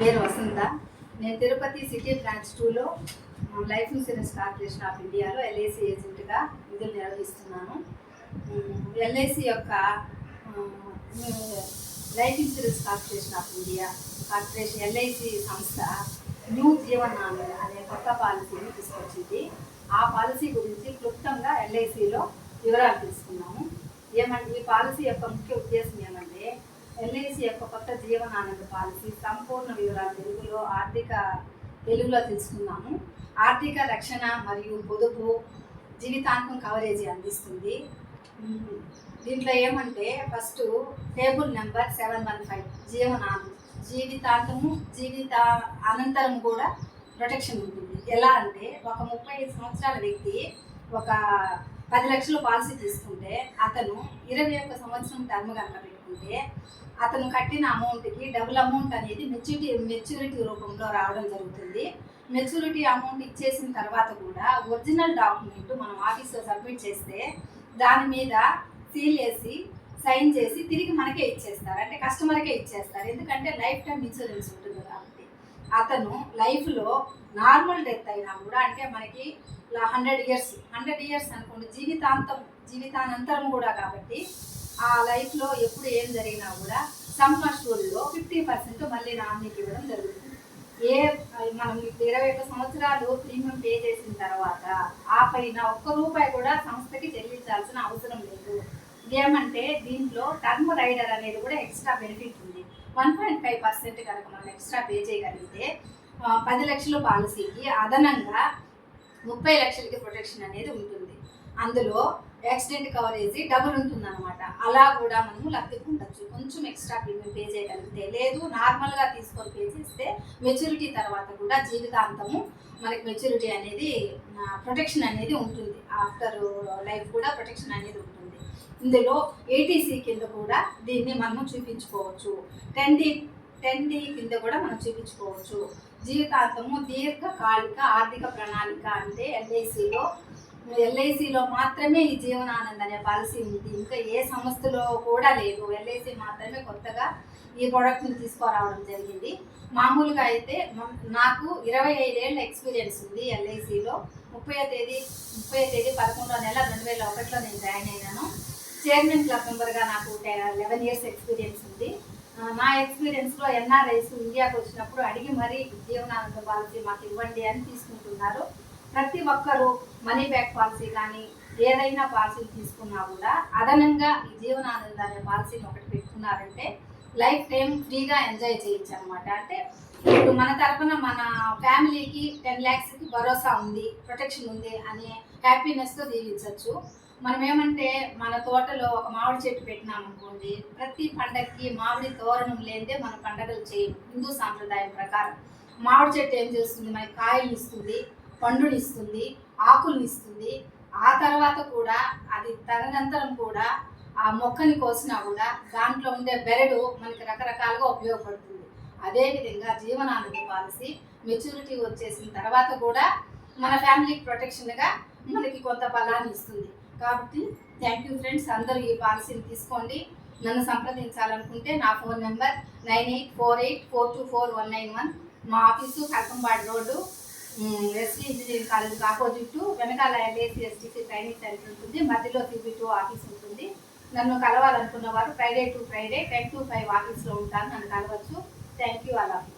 పేరు వసంత. నేను Tirupati city branch 2లో లైఫ్ ఇన్సూరెన్స్ కార్పొరేషన్ ఆఫ్ ఇండియాలో ఎల్ఐసి ఏజెంట్గా విధులు నిర్వహిస్తున్నాను. ఎల్ఐసి యొక్క life insurance corporation of India LIC సంస్థ న్యూ జీవన్ అనే కొత్త పాలసీని తీసుకొచ్చింది. ఆ పాలసీ గురించి క్లుప్తంగా ఎల్ఐసిలో వివరాలు తీసుకున్నాము. ఈ పాలసీ యొక్క ముఖ్య ఉద్దేశం ఏమంటే, ఎల్ఐసి యొక్క కొత్త జీవనానంద పాలసీ సంపూర్ణ వివరాలు తెలుగులో తెలుసుకున్నాము. ఆర్థిక రక్షణ మరియు పొదుపు జీవితాంతం కవరేజీ అందిస్తుంది. దీంట్లో ఏమంటే, ఫస్ట్ టేబుల్ నెంబర్ 715 జీవితాంతము అనంతరం కూడా ప్రొటెక్షన్ ఉంటుంది. ఎలా అంటే, ఒక 35 సంవత్సరాల వ్యక్తి ఒక 10 లక్షల పాలసీ తీసుకుంటే, అతను 21 సంవత్సరం టర్మ్ కనుక పెట్టుకుంటే, అతను కట్టిన అమౌంట్కి డబుల్ అమౌంట్ అనేది మెచ్యూరిటీ రూపంలో రావడం జరుగుతుంది. మెచ్యూరిటీ అమౌంట్ ఇచ్చేసిన తర్వాత కూడా ఒరిజినల్ డాక్యుమెంట్ మనం ఆఫీస్లో సబ్మిట్ చేస్తే దాని మీద సీల్ వేసి సైన్ చేసి తిరిగి మనకే ఇచ్చేస్తారు, అంటే కస్టమర్కే ఇచ్చేస్తారు. ఎందుకంటే లైఫ్ టైం ఇన్సూరెన్స్ ఉంటుంది కాబట్టి. అతను లైఫ్లో నార్మల్ డెత్ అయినా కూడా, అంటే మనకి 100 ఇయర్స్ అనుకోండి, జీవితానంతరం కూడా కాబట్టి ఆ లైఫ్లో ఎప్పుడు ఏం జరిగినా కూడా సమ్ అష్యూర్డ్లో 50% మళ్ళీ నామినీకి ఇవ్వడం జరుగుతుంది. మనం 21 సంవత్సరాలు ప్రీమియం పే చేసిన తర్వాత ఆ పైన ఒక్క రూపాయి కూడా సంస్థకి చెల్లించాల్సిన అవసరం లేదు. ఏమంటే, దీంట్లో టర్మ్ రైడర్ అనేది కూడా ఎక్స్ట్రా బెనిఫిట్ ఉంది. 1.5% కనుక మనం ఎక్స్ట్రా పే చేయగలిగితే 10 లక్షల పాలసీకి అదనంగా 30 లక్షలకి ప్రొటెక్షన్ అనేది ఉంటుంది. అందులో యాక్సిడెంట్ కవరేజీ డబుల్ ఉంటుంది అనమాట. అలా కూడా మనము లబ్ధి పొందొచ్చు, కొంచెం ఎక్స్ట్రా ప్రీమియం పే చేయగలిగితే. లేదు, నార్మల్గా తీసుకొని పే చేస్తే మెచ్యూరిటీ తర్వాత కూడా జీవితాంతము మనకి మెచ్యూరిటీ అనేది ప్రొటెక్షన్ అనేది ఉంటుంది. ఆఫ్టర్ లైఫ్ కూడా ప్రొటెక్షన్ అనేది ఉంటుంది. ఇందులో ఏటీసీ కింద కూడా దీన్ని మనము చూపించుకోవచ్చు. 10D కింద కూడా మనం చూపించుకోవచ్చు. జీవితాంతము దీర్ఘకాలిక ఆర్థిక ప్రణాళిక అంటే ఎల్ఐసిలో మాత్రమే ఈ జీవనానంద్ అనే పాలసీ ఉంది. ఇంకా ఏ సంస్థలో కూడా లేదు. ఎల్ఐసి మాత్రమే కొత్తగా ఈ ప్రోడక్ట్ని తీసుకురావడం జరిగింది. మామూలుగా అయితే నాకు 25 ఏళ్ళ ఎక్స్పీరియన్స్ ఉంది ఎల్ఐసిలో. 30వ తేదీ 11వ నెల 2001లో నేను జాయిన్ అయినాను. చైర్మన్ క్లబ్ మెంబర్గా నాకు 11 ఇయర్స్ ఎక్స్పీరియన్స్ ఉంది. నా ఎక్స్పీరియన్స్లో ఎన్ఆర్ఐస్ ఇండియాకి వచ్చినప్పుడు అడిగి మరీ జీవనానంద పాలసీ మాకు ఇవ్వండి అని తీసుకుంటున్నారు. ప్రతి ఒక్కరూ మనీ బ్యాక్ పాలసీ కానీ ఏదైనా పాలసీ తీసుకున్నా కూడా అదనంగా ఈ జీవనానంద అనే పాలసీని ఒకటి పెట్టుకున్నారంటే లైఫ్ టైం ఫ్రీగా ఎంజాయ్ చేయొచ్చు అనమాట. అంటే ఇప్పుడు మన తరఫున మన ఫ్యామిలీకి 10 lakhsకి భరోసా ఉంది, ప్రొటెక్షన్ ఉంది అనే హ్యాపీనెస్తో దీవించవచ్చు. మనం ఏమంటే, మన తోటలో ఒక మామిడి చెట్టు పెట్టినామనుకోండి, ప్రతి పండగకి మామిడి తోరణం లేదే మన పండగలు చేయము. హిందూ సాంప్రదాయం ప్రకారం మామిడి చెట్టు ఏం చేస్తుంది, మనకి కాయలు ఇస్తుంది, పండుని ఇస్తుంది, ఆకులు ఇస్తుంది. ఆ తర్వాత కూడా అది తదనంతరం కూడా ఆ మొక్కని కోసినా కూడా దాంట్లో ఉండే బెరడు మనకి రకరకాలుగా ఉపయోగపడుతుంది. అదేవిధంగా జీవనానంద పాలసీ మెచ్యూరిటీ వచ్చేసిన తర్వాత కూడా మన ఫ్యామిలీకి ప్రొటెక్షన్గా మనకి కొంత బలాన్ని ఇస్తుంది. కాబట్టి థ్యాంక్ యూ ఫ్రెండ్స్, అందరూ ఈ పాలసీని తీసుకోండి. నన్ను సంప్రదించాలనుకుంటే నా ఫోన్ నెంబర్ 9848424191. మా office Kalkambad road, ST engineering college opposite, వెనకాల ఎల్ఐసి ఎస్టీసీ ట్రైనింగ్ సెంటర్ ఉంటుంది, మధ్యలో CB2 ఆఫీస్ ఉంటుంది. నన్ను కలవాలనుకున్న వారు ఫ్రైడే టు ఫ్రైడే 10 to 5 ఆఫీస్లో ఉంటాను, నన్ను కలవచ్చు. Thank you all of you.